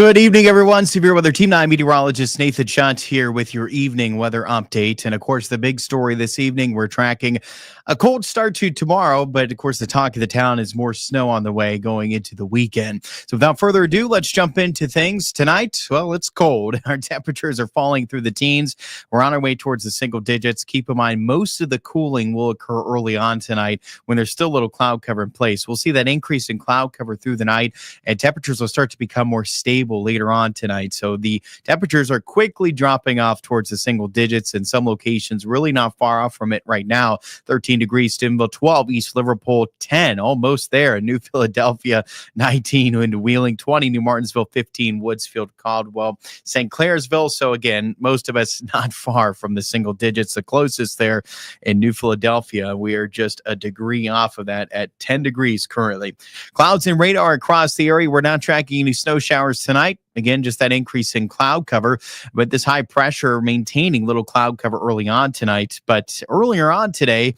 Good evening, everyone. Severe Weather Team 9 meteorologist Nathan Shutt here with your evening weather update. And of course, the big story this evening, we're tracking a cold start to tomorrow. But of course, the talk of the town is more snow on the way going into the weekend. So without further ado, let's jump into things. Tonight, well, it's cold. Our temperatures are falling through the teens. We're on our way towards the single digits. Keep in mind, most of the cooling will occur early on tonight when there's still a little cloud cover in place. We'll see that increase in cloud cover through the night, and temperatures will start to become more stable later on tonight. So the temperatures are quickly dropping off towards the single digits in some locations, really not far off from it right now. 13 degrees, Steubenville, 12, East Liverpool, 10, almost there. New Philadelphia, 19, into Wheeling, 20, New Martinsville, 15, Woodsfield, Caldwell, St. Clairsville. So again, most of us not far from the single digits. The closest there in New Philadelphia, we are just a degree off of that at 10 degrees currently. Clouds and radar across the area. We're not tracking any snow showers tonight. Again, just that increase in cloud cover, but this high pressure maintaining little cloud cover early on tonight. But earlier on today,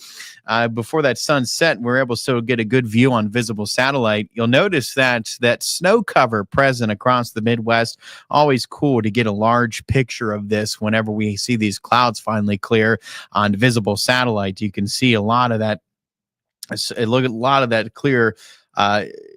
before that sun set, we're able to still get a good view on visible satellite. You'll notice that snow cover present across the Midwest. Always cool to get a large picture of this whenever we see these clouds finally clear on visible satellite. You can see a lot of that. Look at a lot of that clear.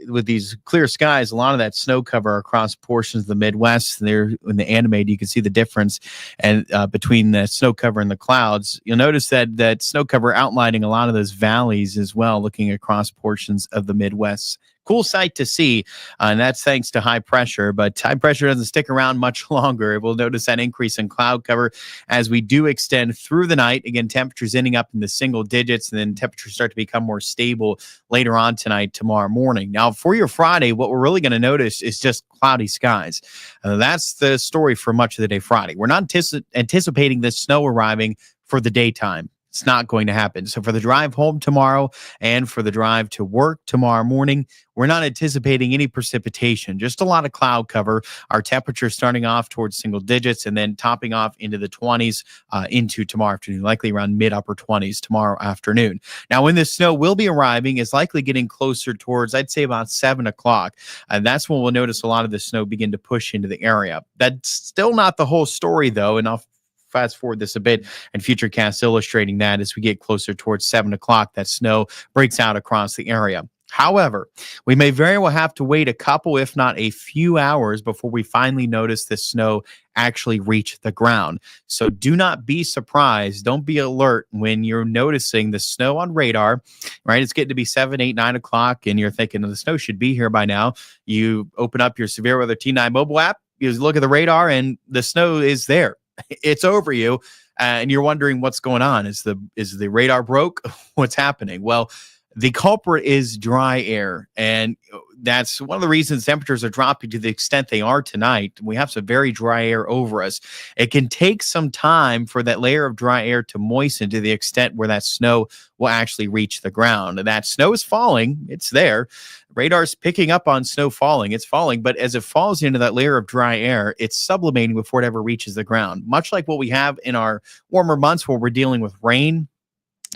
With these clear skies, a lot of that snow cover across portions of the Midwest. There in the animated, you can see the difference and between the snow cover and the clouds. You'll notice that snow cover outlining a lot of those valleys as well, looking across portions of the Midwest. Cool sight to see, and that's thanks to high pressure. But high pressure doesn't stick around much longer. We'll notice that increase in cloud cover as we do extend through the night. Again, temperatures ending up in the single digits, and then temperatures start to become more stable later on tonight, tomorrow morning. Now, for your Friday, what we're really going to notice is just cloudy skies. That's the story for much of the day Friday. We're not anticipating this snow arriving for the daytime. It's not going to happen. So for the drive home tomorrow and for the drive to work tomorrow morning, we're not anticipating any precipitation, just a lot of cloud cover. Our temperature starting off towards single digits and then topping off into the 20s into tomorrow afternoon, likely around mid-upper 20s tomorrow afternoon. Now, when this snow will be arriving, it's likely getting closer towards, I'd say, about 7 o'clock. And that's when we'll notice a lot of the snow begin to push into the area. That's still not the whole story, though, and I'll fast forward this a bit and Futurecast illustrating that as we get closer towards 7 o'clock, that snow breaks out across the area. However, we may very well have to wait a couple, if not a few hours before we finally notice the snow actually reach the ground. So do not be surprised. Don't be alert when you're noticing the snow on radar, right? It's getting to be 7, 8, 9 o'clock, and you're thinking the snow should be here by now. You open up your Severe Weather T9 mobile app, you look at the radar, and the snow is there. It's over you, and you're wondering what's going on. Is the radar broke? What's happening? Well, the culprit is dry air, and that's one of the reasons temperatures are dropping to the extent they are tonight. We have some very dry air over us. It can take some time for that layer of dry air to moisten to the extent where that snow will actually reach the ground. And that snow is falling. It's there. Radar's picking up on snow falling. It's falling, but as it falls into that layer of dry air, it's sublimating before it ever reaches the ground. Much like what we have in our warmer months where we're dealing with rain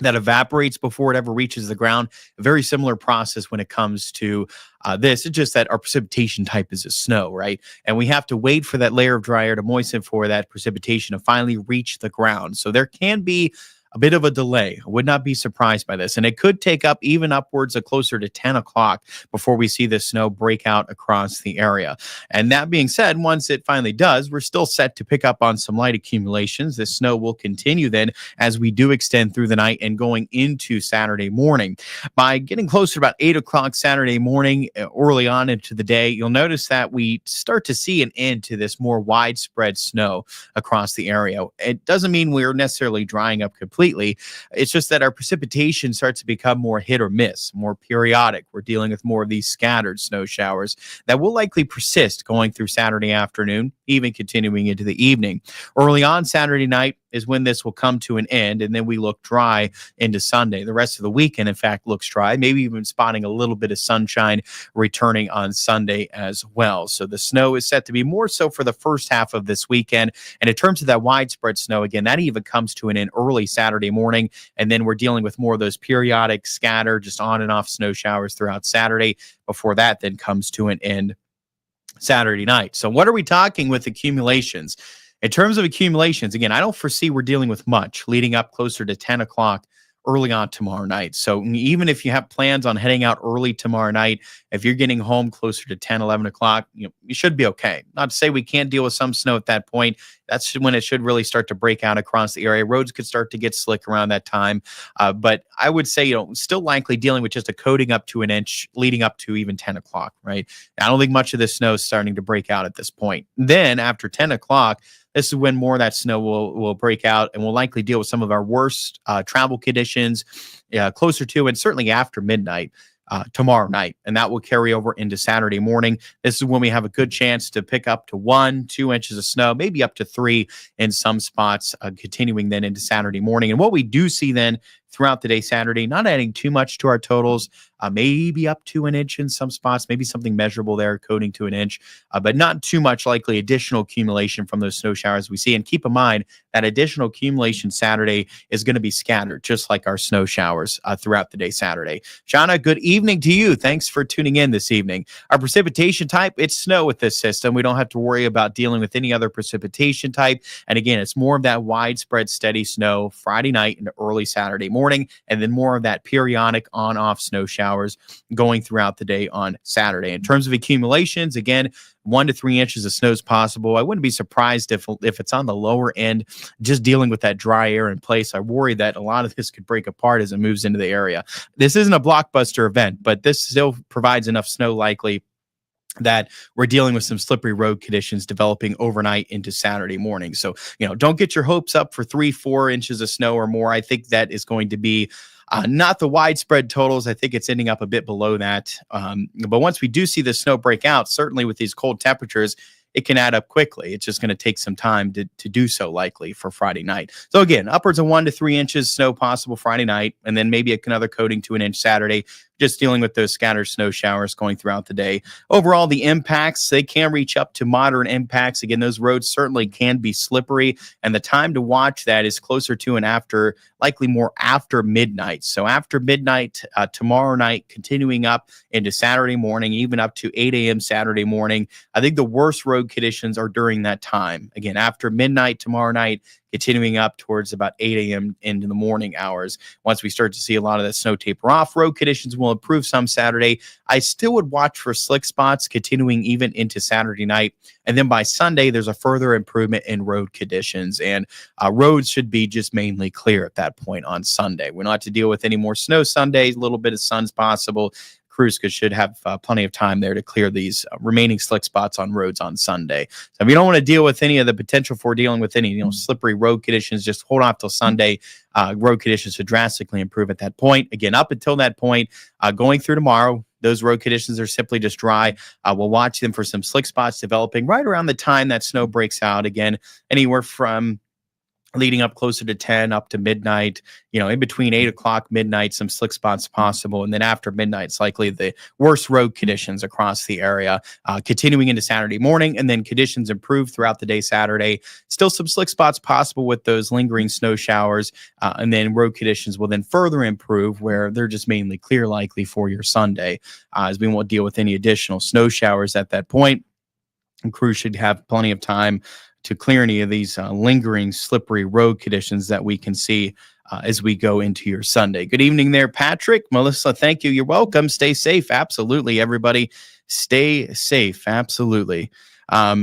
that evaporates before it ever reaches the ground. A very similar process when it comes to this. It's just that our precipitation type is a snow, right? And we have to wait for that layer of dry air to moisten for that precipitation to finally reach the ground. So there can be a bit of a delay. I would not be surprised by this. And it could take up even upwards of closer to 10 o'clock before we see the snow break out across the area. And that being said, once it finally does, we're still set to pick up on some light accumulations. This snow will continue then as we do extend through the night and going into Saturday morning. By getting closer to about 8 o'clock Saturday morning, early on into the day, you'll notice that we start to see an end to this more widespread snow across the area. It doesn't mean we're necessarily drying up completely. It's just that our precipitation starts to become more hit or miss, more periodic. We're dealing with more of these scattered snow showers that will likely persist going through Saturday afternoon, even continuing into the evening. Early on Saturday night is when this will come to an end, and then we look dry into Sunday. The rest of the weekend, in fact, looks dry, maybe even spotting a little bit of sunshine returning on Sunday as well. So the snow is set to be more so for the first half of this weekend. And in terms of that widespread snow, again, that even comes to an end early Saturday morning, and then we're dealing with more of those periodic scattered, just on and off snow showers throughout Saturday before that then comes to an end Saturday night. So what are we talking with accumulations? In terms of accumulations, again, I don't foresee we're dealing with much leading up closer to 10 o'clock early on tomorrow night. So even if you have plans on heading out early tomorrow night, if you're getting home closer to 10, 11 o'clock, you should be okay. Not to say we can't deal with some snow at that point. That's when it should really start to break out across the area. Roads could start to get slick around that time. But I would say, still likely dealing with just a coating up to an inch leading up to even 10 o'clock, right? I don't think much of this snow is starting to break out at this point. Then after 10 o'clock, this is when more of that snow will break out, and we'll likely deal with some of our worst travel conditions closer to and certainly after midnight tomorrow night. And that will carry over into Saturday morning. This is when we have a good chance to pick up to 1-2 inches of snow, maybe up to 3 in some spots, continuing then into Saturday morning. And what we do see then throughout the day Saturday, not adding too much to our totals, maybe up to an inch in some spots, maybe something measurable there, coating to an inch, but not too much likely additional accumulation from those snow showers we see. And keep in mind that additional accumulation Saturday is going to be scattered, just like our snow showers throughout the day Saturday. Shauna, good evening to you. Thanks for tuning in this evening. Our precipitation type, it's snow with this system. We don't have to worry about dealing with any other precipitation type. And again, it's more of that widespread steady snow Friday night into early Saturday morning, and then more of that periodic on-off snow showers going throughout the day on Saturday. In terms of accumulations, again, 1 to 3 inches of snow is possible. I wouldn't be surprised if it's on the lower end, just dealing with that dry air in place. I worry that a lot of this could break apart as it moves into the area. This isn't a blockbuster event, but this still provides enough snow likely that we're dealing with some slippery road conditions developing overnight into Saturday morning. So, don't get your hopes up for 3-4 inches of snow or more. I think that is going to be not the widespread totals. I think it's ending up a bit below that. But once we do see the snow break out, certainly with these cold temperatures, it can add up quickly. It's just going to take some time to do so, likely for Friday night. So again, upwards of 1 to 3 inches snow possible Friday night, and then maybe another coating to an inch Saturday, just dealing with those scattered snow showers going throughout the day. Overall, the impacts, they can reach up to moderate impacts. Again, those roads certainly can be slippery, and the time to watch that is closer to and after, likely more after midnight. So after midnight tomorrow night, continuing up into Saturday morning, even up to 8 a.m. Saturday morning. I think the worst road conditions are during that time. Again, after midnight tomorrow night, continuing up towards about 8 a.m. into the morning hours. Once we start to see a lot of that snow taper off, road conditions will improve some Saturday. I still would watch for slick spots continuing even into Saturday night. And then by Sunday, there's a further improvement in road conditions, and roads should be just mainly clear at that point on Sunday. We don't have to deal with any more snow Sundays, a little bit of sun's possible. Crews should have plenty of time there to clear these remaining slick spots on roads on Sunday. So if you don't want to deal with any of the potential for dealing with any slippery road conditions, just hold off till Sunday. Road conditions should drastically improve at that point. Again, up until that point, going through tomorrow, those road conditions are simply just dry. We'll watch them for some slick spots developing right around the time that snow breaks out. Again, anywhere from leading up closer to 10 up to midnight, in between 8 o'clock, midnight, some slick spots possible. And then after midnight, it's likely the worst road conditions across the area, continuing into Saturday morning. And then conditions improve throughout the day Saturday. Still some slick spots possible with those lingering snow showers. And then road conditions will then further improve where they're just mainly clear likely for your Sunday, as we won't deal with any additional snow showers at that point. And crews should have plenty of time to clear any of these lingering slippery road conditions that we can see as we go into your Sunday. Good evening there, Patrick. Melissa, thank you. You're welcome. Stay safe. Absolutely. Everybody stay safe. Absolutely. A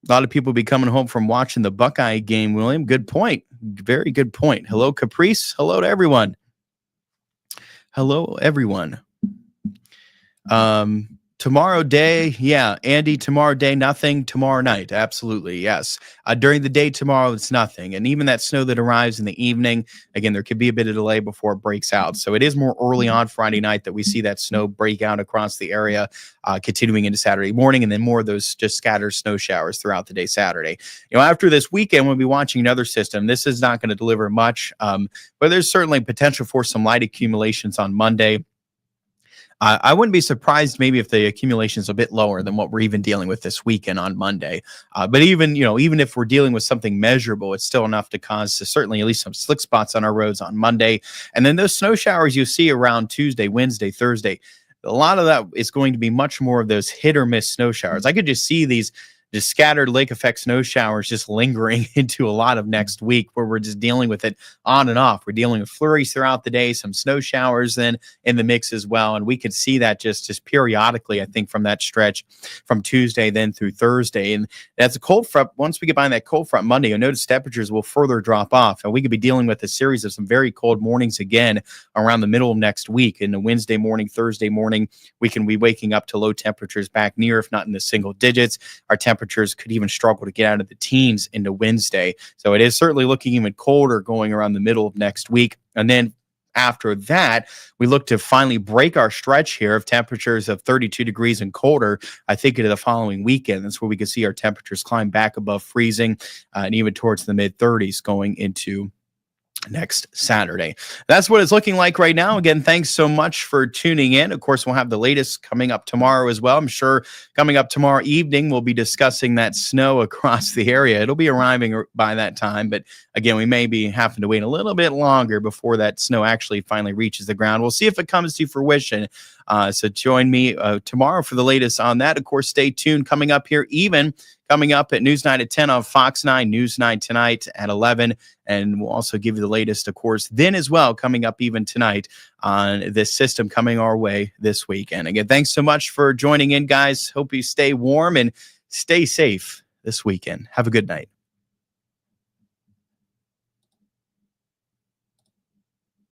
lot of people be coming home from watching the Buckeye game, William. Good point. Very good point. Hello, Caprice. Hello to everyone. Hello, everyone. Tomorrow day, yeah, Andy, tomorrow day, nothing. Tomorrow night, absolutely, yes. During the day tomorrow, it's nothing. And even that snow that arrives in the evening, again, there could be a bit of delay before it breaks out. So it is more early on Friday night that we see that snow break out across the area, continuing into Saturday morning, and then more of those just scattered snow showers throughout the day Saturday. After this weekend, we'll be watching another system. This is not going to deliver much, but there's certainly potential for some light accumulations on Monday. I wouldn't be surprised maybe if the accumulation is a bit lower than what we're even dealing with this weekend on Monday. But even if we're dealing with something measurable, it's still enough to cause certainly at least some slick spots on our roads on Monday. And then those snow showers you see around Tuesday, Wednesday, Thursday, a lot of that is going to be much more of those hit or miss snow showers. I could just see these just scattered lake effect snow showers just lingering into a lot of next week, where we're just dealing with it on and off. We're dealing with flurries throughout the day, some snow showers then in the mix as well. And we could see that just periodically, I think, from that stretch from Tuesday then through Thursday. And that's a cold front. Once we get by that cold front Monday, you'll notice temperatures will further drop off. And we could be dealing with a series of some very cold mornings again around the middle of next week. In the Wednesday morning, Thursday morning, we can be waking up to low temperatures back near, if not in the single digits. Our temperatures could even struggle to get out of the teens into Wednesday. So it is certainly looking even colder going around the middle of next week. And then after that, we look to finally break our stretch here of temperatures of 32 degrees and colder, I think, into the following weekend. That's where we can see our temperatures climb back above freezing and even towards the mid 30s going into next Saturday. That's what it's looking like right now. Again, thanks so much for tuning in. Of course, we'll have the latest coming up tomorrow as well. I'm sure coming up tomorrow evening, we'll be discussing that snow across the area. It'll be arriving by that time, but again, we may be having to wait a little bit longer before that snow actually finally reaches the ground. We'll see if it comes to fruition. So join me tomorrow for the latest on that. Of course, stay tuned. Coming up here, even coming up at News 9 at 10 on Fox 9, News 9 tonight at 11. And we'll also give you the latest, of course, then as well, coming up even tonight on this system coming our way this weekend. Again, thanks so much for joining in, guys. Hope you stay warm and stay safe this weekend. Have a good night.